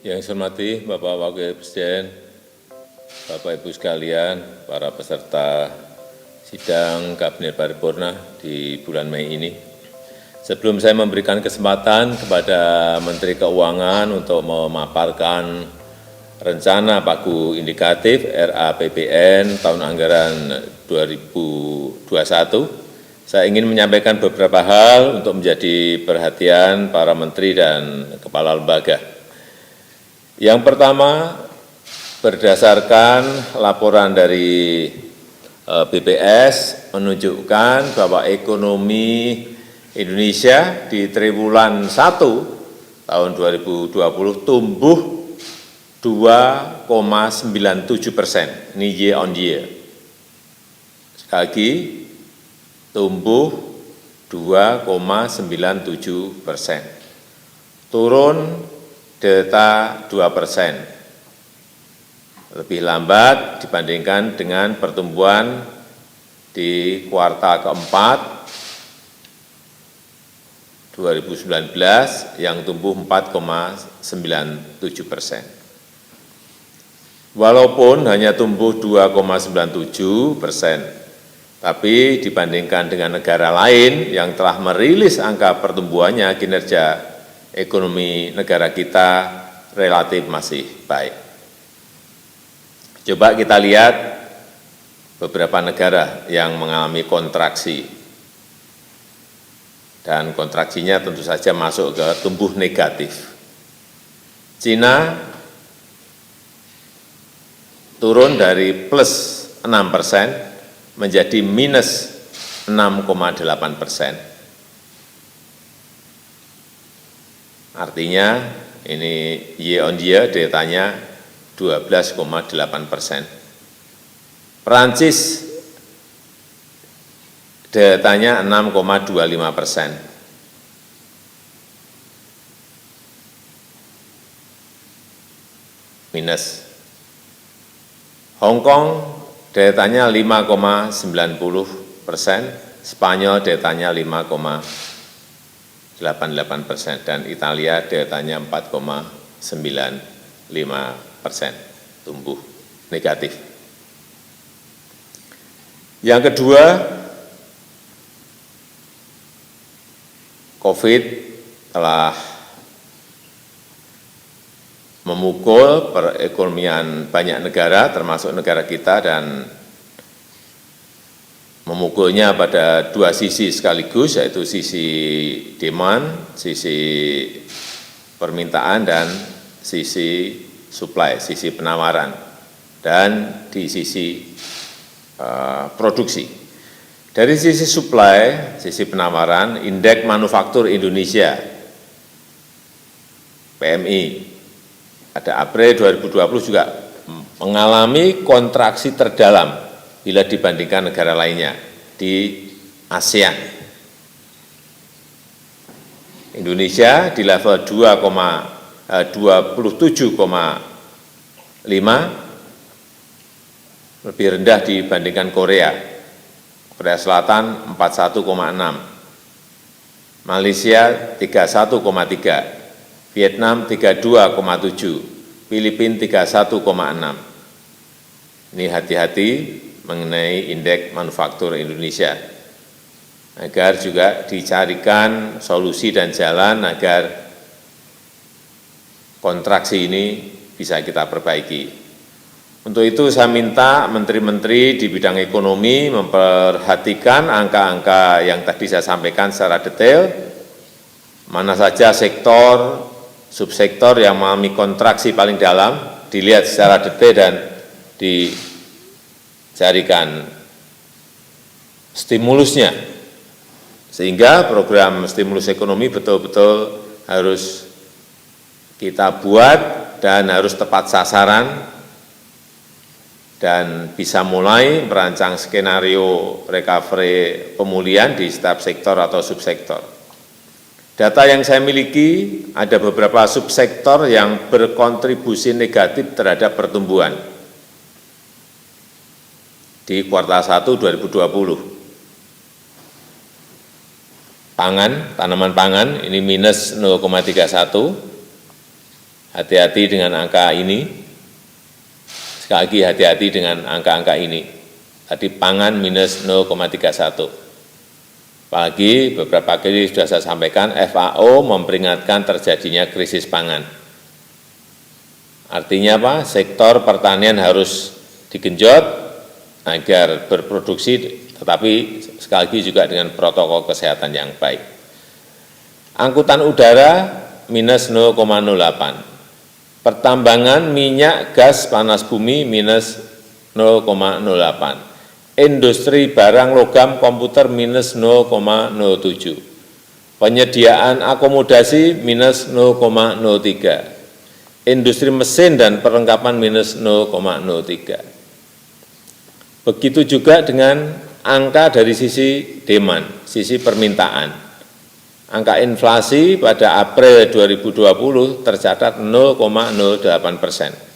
Yang saya hormati Bapak Wakil Presiden, Bapak Ibu sekalian, para peserta sidang Kabinet Paripurna di bulan Mei ini. Sebelum saya memberikan kesempatan kepada Menteri Keuangan untuk memaparkan rencana pagu indikatif RAPBN tahun anggaran 2021, saya ingin menyampaikan beberapa hal untuk menjadi perhatian para menteri dan kepala lembaga. Yang pertama, berdasarkan laporan dari BPS menunjukkan bahwa ekonomi Indonesia di triwulan 1 tahun 2020 tumbuh 2,97%, ini year on year. Sekali lagi, tumbuh 2,97%, turun delta 2%, lebih lambat dibandingkan dengan pertumbuhan di kuartal keempat 2019 yang tumbuh 4,97%. Walaupun hanya tumbuh 2,97%, tapi dibandingkan dengan negara lain yang telah merilis angka pertumbuhannya, kinerja ekonomi negara kita relatif masih baik. Coba kita lihat beberapa negara yang mengalami kontraksi, dan kontraksinya tentu saja masuk ke tumbuh negatif. Cina turun dari plus 6% menjadi minus 6,8%. Artinya ini year on year datanya 12,8%. Perancis datanya 6,25%. Minus. Hong Kong datanya 5,90%, Spanyol datanya 5,88%, dan Italia datanya 4,95%, tumbuh negatif. Yang kedua, COVID telah memukul perekonomian banyak negara, termasuk negara kita, dan memukulnya pada dua sisi sekaligus, yaitu sisi demand, sisi permintaan, dan sisi supply, sisi penawaran, dan di sisi produksi. Dari sisi supply, sisi penawaran, indeks manufaktur Indonesia, PMI, pada April 2020 juga mengalami kontraksi terdalam bila dibandingkan negara lainnya di ASEAN. Indonesia di level 27,5, lebih rendah dibandingkan Korea. Korea Selatan 41,6, Malaysia 31,3, Vietnam 32,7, Filipina 31,6. Ini hati-hati mengenai indeks manufaktur Indonesia, agar juga dicarikan solusi dan jalan agar kontraksi ini bisa kita perbaiki. Untuk itu saya minta menteri-menteri di bidang ekonomi memperhatikan angka-angka yang tadi saya sampaikan secara detail, mana saja sektor, subsektor yang mengalami kontraksi paling dalam, dilihat secara detail dan dicarikan stimulusnya, sehingga program stimulus ekonomi betul-betul harus kita buat dan harus tepat sasaran, dan bisa mulai merancang skenario recovery pemulihan di setiap sektor atau subsektor. Data yang saya miliki, ada beberapa subsektor yang berkontribusi negatif terhadap pertumbuhan di kuartal 1 2020. pangan, tanaman pangan, ini minus 0,31. Hati-hati dengan angka ini. Sekali lagi hati-hati dengan angka-angka ini. Tadi pangan minus 0,31. Apalagi beberapa kali sudah saya sampaikan, FAO memperingatkan terjadinya krisis pangan. Artinya apa? Sektor pertanian harus digenjot agar berproduksi, tetapi sekali lagi juga dengan protokol kesehatan yang baik. Angkutan udara minus 0,08. Pertambangan minyak, gas, panas bumi minus 0,08. Industri barang logam komputer minus 0,07. Penyediaan akomodasi minus 0,03. Industri mesin dan perlengkapan minus 0,03. Begitu juga dengan angka dari sisi demand, sisi permintaan. Angka inflasi pada April 2020 tercatat 0,08%.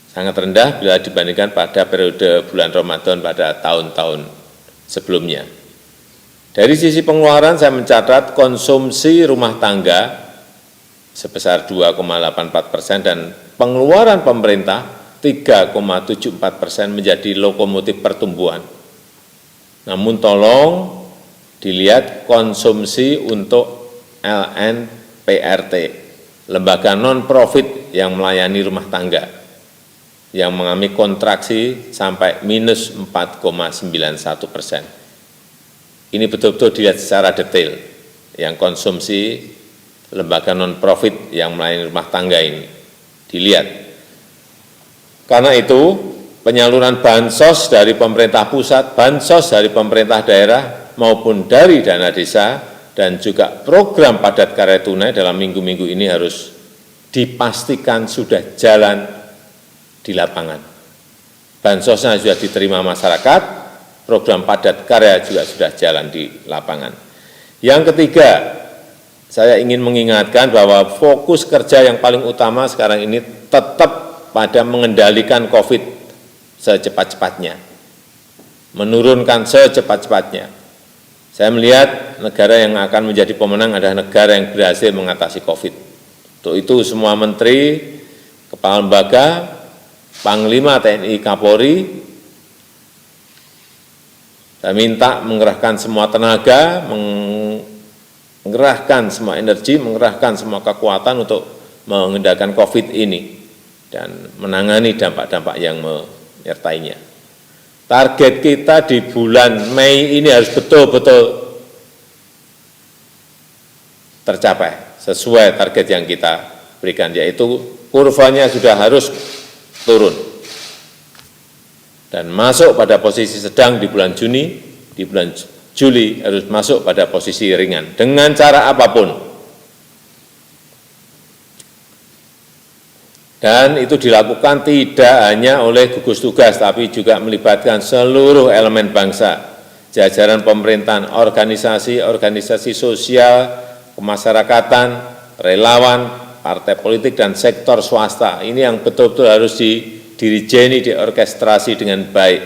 Sangat rendah bila dibandingkan pada periode bulan Ramadan pada tahun-tahun sebelumnya. Dari sisi pengeluaran saya mencatat konsumsi rumah tangga sebesar 2,84% dan pengeluaran pemerintah 3,74% menjadi lokomotif pertumbuhan. Namun tolong dilihat konsumsi untuk LNPRT, lembaga non-profit yang melayani rumah tangga, yang mengalami kontraksi sampai minus 4,91%. Ini betul-betul dilihat secara detail, yang konsumsi lembaga non-profit yang melayani rumah tangga ini dilihat. Karena itu, penyaluran bansos dari pemerintah pusat, bansos dari pemerintah daerah, maupun dari dana desa, dan juga program padat karya tunai dalam minggu-minggu ini harus dipastikan sudah jalan di lapangan. Bansosnya sudah diterima masyarakat, program padat karya juga sudah jalan di lapangan. Yang ketiga, saya ingin mengingatkan bahwa fokus kerja yang paling utama sekarang ini tetap pada mengendalikan COVID secepat-cepatnya, menurunkan secepat-cepatnya. Saya melihat negara yang akan menjadi pemenang adalah negara yang berhasil mengatasi COVID. Untuk itu semua menteri, kepala lembaga, Panglima TNI Kapolri, saya minta mengerahkan semua tenaga, mengerahkan semua energi, mengerahkan semua kekuatan untuk mengendalikan COVID ini dan menangani dampak-dampak yang menyertainya. Target kita di bulan Mei ini harus betul-betul tercapai sesuai target yang kita berikan, yaitu kurvanya sudah harus turun dan masuk pada posisi sedang di bulan Juni, di bulan Juli harus masuk pada posisi ringan dengan cara apapun. Dan itu dilakukan tidak hanya oleh gugus tugas, tapi juga melibatkan seluruh elemen bangsa, jajaran pemerintahan, organisasi sosial, kemasyarakatan, relawan, partai politik, dan sektor swasta. Ini yang betul-betul harus didirijeni, diorkestrasi dengan baik.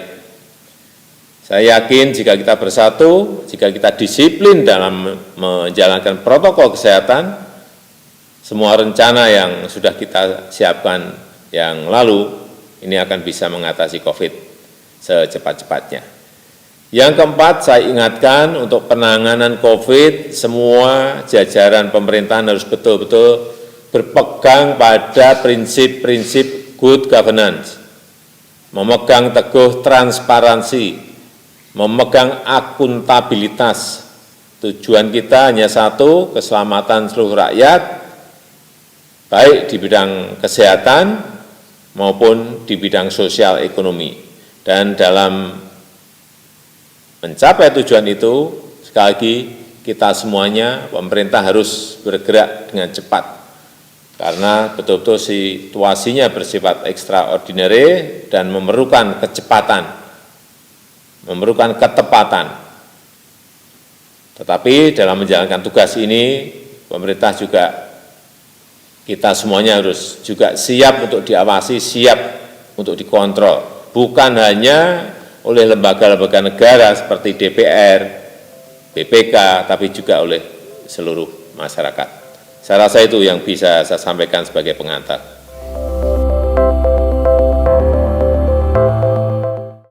Saya yakin jika kita bersatu, jika kita disiplin dalam menjalankan protokol kesehatan, semua rencana yang sudah kita siapkan yang lalu, ini akan bisa mengatasi COVID secepat-cepatnya. Yang keempat, saya ingatkan untuk penanganan COVID, semua jajaran pemerintahan harus betul-betul berpegang pada prinsip-prinsip good governance, memegang teguh transparansi, memegang akuntabilitas. Tujuan kita hanya satu, keselamatan seluruh rakyat, baik di bidang kesehatan maupun di bidang sosial ekonomi. Dan dalam mencapai tujuan itu, sekali lagi kita semuanya, pemerintah harus bergerak dengan cepat. Karena betul-betul situasinya bersifat extraordinary dan memerlukan kecepatan, memerlukan ketepatan. Tetapi dalam menjalankan tugas ini, pemerintah juga, kita semuanya harus juga siap untuk diawasi, siap untuk dikontrol. Bukan hanya oleh lembaga-lembaga negara seperti DPR, BPK, tapi juga oleh seluruh masyarakat. Saya rasa itu yang bisa saya sampaikan sebagai pengantar.